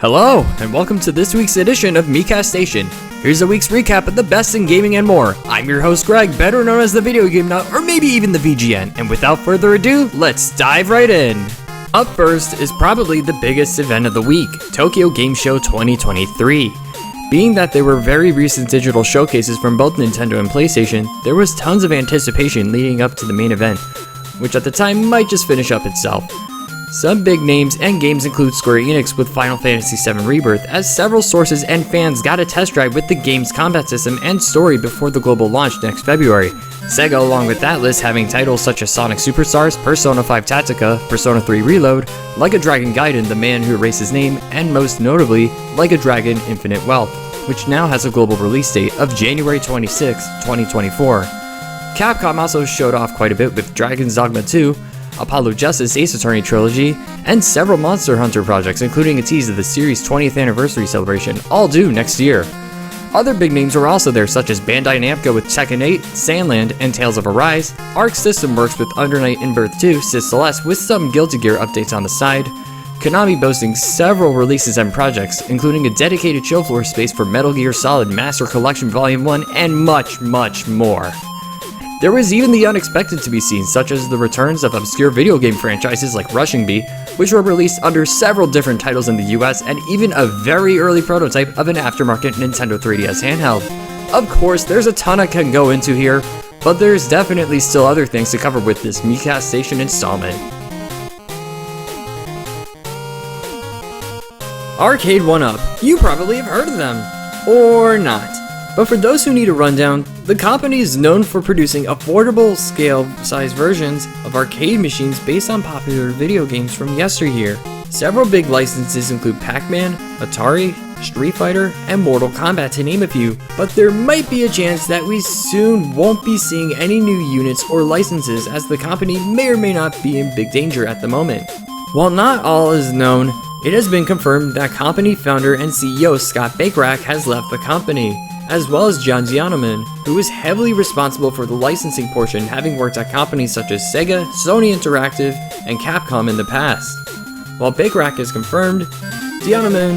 Hello, and welcome to this week's edition of Miikcast Station. Here's a week's recap of the best in gaming and more. I'm your host Greg, better known as the Video Game Nut, or maybe even the VGN, and without further ado, let's dive right in. Up first is probably the biggest event of the week, Tokyo Game Show 2023. Being that there were very recent digital showcases from both Nintendo and PlayStation, there was tons of anticipation leading up to the main event, which at the time might just finish up itself. Some big names and games include Square Enix with Final Fantasy VII Rebirth, as several sources and fans got a test drive with the game's combat system and story before the global launch next February. Sega along with that list having titles such as Sonic Superstars, Persona 5 Tactica, Persona 3 Reload, Like a Dragon Gaiden, The Man Who Erased His Name, and most notably, Like a Dragon Infinite Wealth, which now has a global release date of January 26, 2024. Capcom also showed off quite a bit with Dragon's Dogma 2, Apollo Justice Ace Attorney Trilogy, and several Monster Hunter projects, including a tease of the series' 20th anniversary celebration, all due next year. Other big names were also there, such as Bandai Namco with Tekken 8, Sandland, and Tales of Arise, Arc System Works with Under Night In-Birth 2, Sis Celeste with some Guilty Gear updates on the side, Konami boasting several releases and projects, including a dedicated show floor space for Metal Gear Solid Master Collection Volume 1, and much, much more. There was even the unexpected to be seen, such as the returns of obscure video game franchises like Rushing Bee, which were released under several different titles in the US, and even a very early prototype of an aftermarket Nintendo 3DS handheld. Of course, there's a ton I can go into here, but there's definitely still other things to cover with this Miikcast Station installment. Arcade 1UP. You probably have heard of them. Or not. But for those who need a rundown, the company is known for producing affordable scale-sized versions of arcade machines based on popular video games from yesteryear. Several big licenses include Pac-Man, Atari, Street Fighter, and Mortal Kombat to name a few, but there might be a chance that we soon won't be seeing any new units or licenses, as the company may or may not be in big danger at the moment. While not all is known, it has been confirmed that company founder and CEO Scott Bacharach has left the company, as well as John Giannoman, who is heavily responsible for the licensing portion, having worked at companies such as Sega, Sony Interactive, and Capcom in the past. While Bacharach is confirmed, Giannoman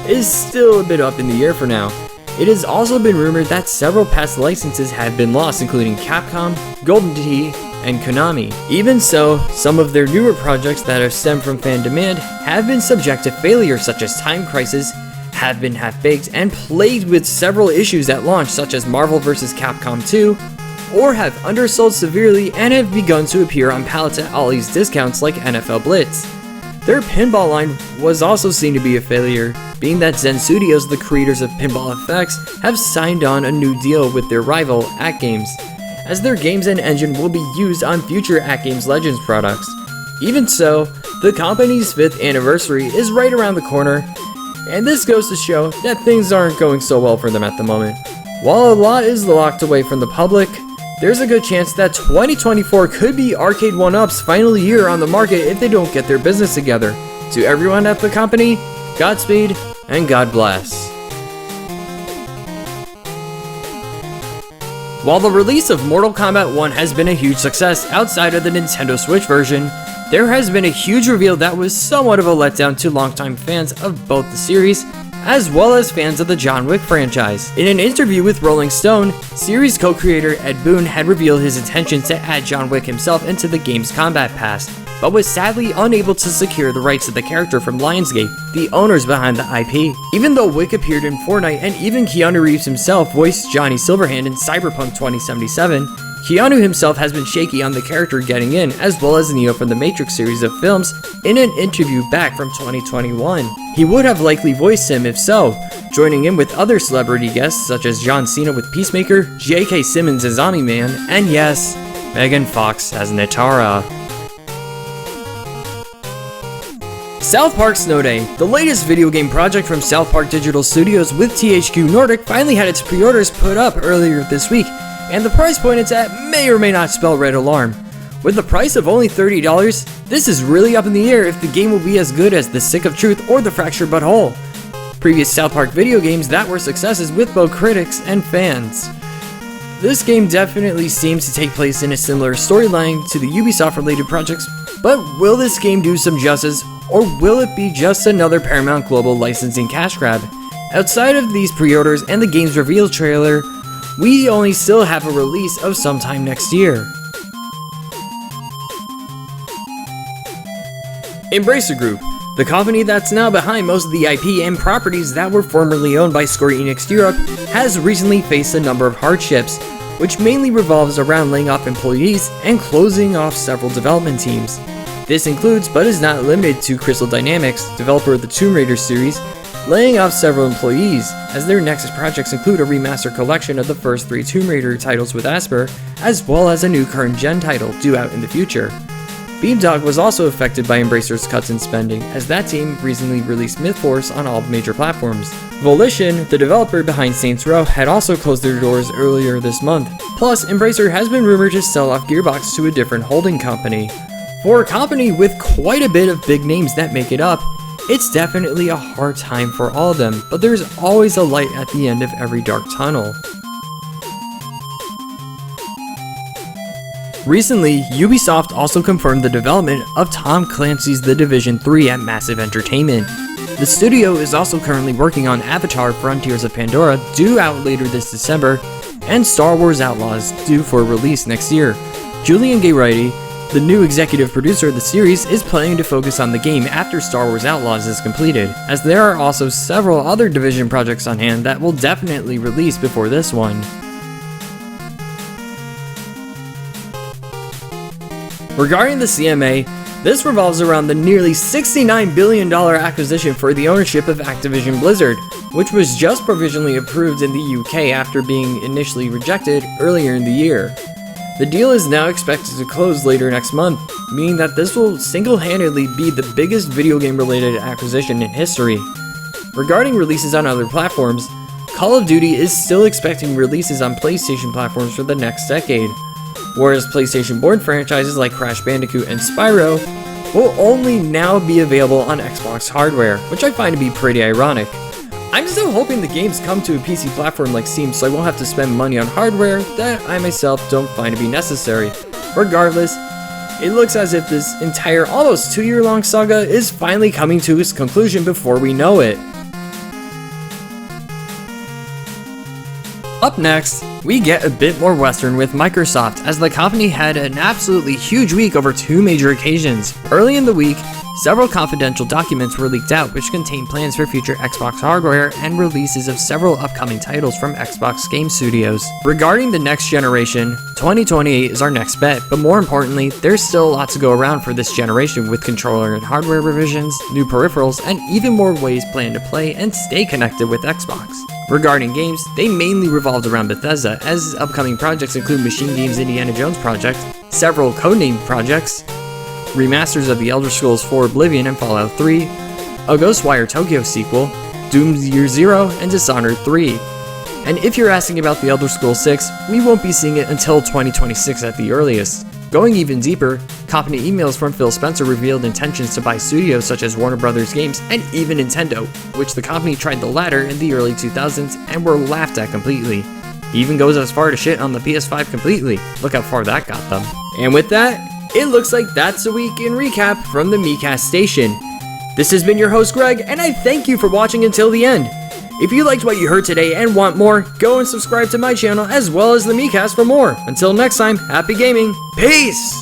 is still a bit up in the air for now. It has also been rumored that several past licenses have been lost, including Capcom, Golden Tee, and Konami. Even so, some of their newer projects that have stemmed from fan demand have been subject to failure, such as Time Crisis, have been half-baked, and plagued with several issues at launch, such as Marvel vs. Capcom 2, or have undersold severely and have begun to appear on pallets at Ollie's discounts like NFL Blitz. Their pinball line was also seen to be a failure, being that Zen Studios, the creators of Pinball FX, have signed on a new deal with their rival, AtGames, as their games and engine will be used on future AtGames Legends products. Even so, the company's 5th anniversary is right around the corner, and this goes to show that things aren't going so well for them at the moment. While a lot is locked away from the public, there's a good chance that 2024 could be Arcade 1UP's final year on the market if they don't get their business together. To everyone at the company, Godspeed and God bless. While the release of Mortal Kombat 1 has been a huge success outside of the Nintendo Switch version, there has been a huge reveal that was somewhat of a letdown to longtime fans of both the series, as well as fans of the John Wick franchise. In an interview with Rolling Stone, series co-creator Ed Boon had revealed his intention to add John Wick himself into the game's combat pass, but was sadly unable to secure the rights of the character from Lionsgate, the owners behind the IP. Even though Wick appeared in Fortnite and even Keanu Reeves himself voiced Johnny Silverhand in Cyberpunk 2077, Keanu himself has been shaky on the character getting in, as well as Neo from the Matrix series of films, in an interview back from 2021. He would have likely voiced him if so, joining in with other celebrity guests such as John Cena with Peacemaker, J.K. Simmons as Omni-Man, and yes, Megan Fox as Natara. South Park Snow Day, the latest video game project from South Park Digital Studios with THQ Nordic, finally had its pre-orders put up earlier this week, and the price point it's at may or may not spell red alarm. With the price of only $30, this is really up in the air if the game will be as good as The Stick of Truth or The Fractured But Whole, previous South Park video games that were successes with both critics and fans. This game definitely seems to take place in a similar storyline to the Ubisoft related projects, but will this game do some justice, or will it be just another Paramount Global licensing cash grab? Outside of these pre-orders and the game's reveal trailer, we only still have a release of sometime next year. Embracer Group, the company that's now behind most of the IP and properties that were formerly owned by Square Enix Europe, has recently faced a number of hardships, which mainly revolves around laying off employees and closing off several development teams. This includes, but is not limited to, Crystal Dynamics, developer of the Tomb Raider series, laying off several employees, as their next projects include a remastered collection of the first 3 Tomb Raider titles with Asper, as well as a new current-gen title due out in the future. Beamdog was also affected by Embracer's cuts in spending, as that team recently released MythForce on all major platforms. Volition, the developer behind Saints Row, had also closed their doors earlier this month. Plus, Embracer has been rumored to sell off Gearbox to a different holding company. For a company with quite a bit of big names that make it up, it's definitely a hard time for all of them, but there's always a light at the end of every dark tunnel. Recently, Ubisoft also confirmed the development of Tom Clancy's The Division 3 at Massive Entertainment. The studio is also currently working on Avatar: Frontiers of Pandora, due out later this December, and Star Wars Outlaws, due for release next year. Julian Gayrighty, the new executive producer of the series, is planning to focus on the game after Star Wars Outlaws is completed, as there are also several other Division projects on hand that will definitely release before this one. Regarding the CMA, this revolves around the nearly $69 billion acquisition for the ownership of Activision Blizzard, which was just provisionally approved in the UK after being initially rejected earlier in the year. The deal is now expected to close later next month, meaning that this will single-handedly be the biggest video game-related acquisition in history. Regarding releases on other platforms, Call of Duty is still expecting releases on PlayStation platforms for the next decade, whereas PlayStation-born franchises like Crash Bandicoot and Spyro will only now be available on Xbox hardware, which I find to be pretty ironic. I'm still hoping the games come to a PC platform like Steam so I won't have to spend money on hardware that I myself don't find to be necessary. Regardless, it looks as if this entire almost 2-year-long saga is finally coming to its conclusion before we know it. Up next, we get a bit more Western with Microsoft, as the company had an absolutely huge week over 2 major occasions. Early in the week, several confidential documents were leaked out which contain plans for future Xbox hardware and releases of several upcoming titles from Xbox Game Studios. Regarding the next generation, 2028 is our next bet, but more importantly, there's still a lot to go around for this generation with controller and hardware revisions, new peripherals, and even more ways planned to play and stay connected with Xbox. Regarding games, they mainly revolved around Bethesda, as upcoming projects include Machine Games' Indiana Jones project, several codenamed projects, remasters of The Elder Scrolls IV Oblivion and Fallout 3, a Ghostwire Tokyo sequel, Doom Year Zero, and Dishonored 3. And if you're asking about The Elder Scrolls 6, we won't be seeing it until 2026 at the earliest. Going even deeper, company emails from Phil Spencer revealed intentions to buy studios such as Warner Brothers Games and even Nintendo, which the company tried the latter in the early 2000s and were laughed at completely. He even goes as far to shit on the PS5 completely. Look how far that got them. And with that, it looks like that's a week in recap from the Miikcast Station. This has been your host Greg, and I thank you for watching until the end. If you liked what you heard today and want more, go and subscribe to my channel as well as the Miikcast for more. Until next time, happy gaming. Peace!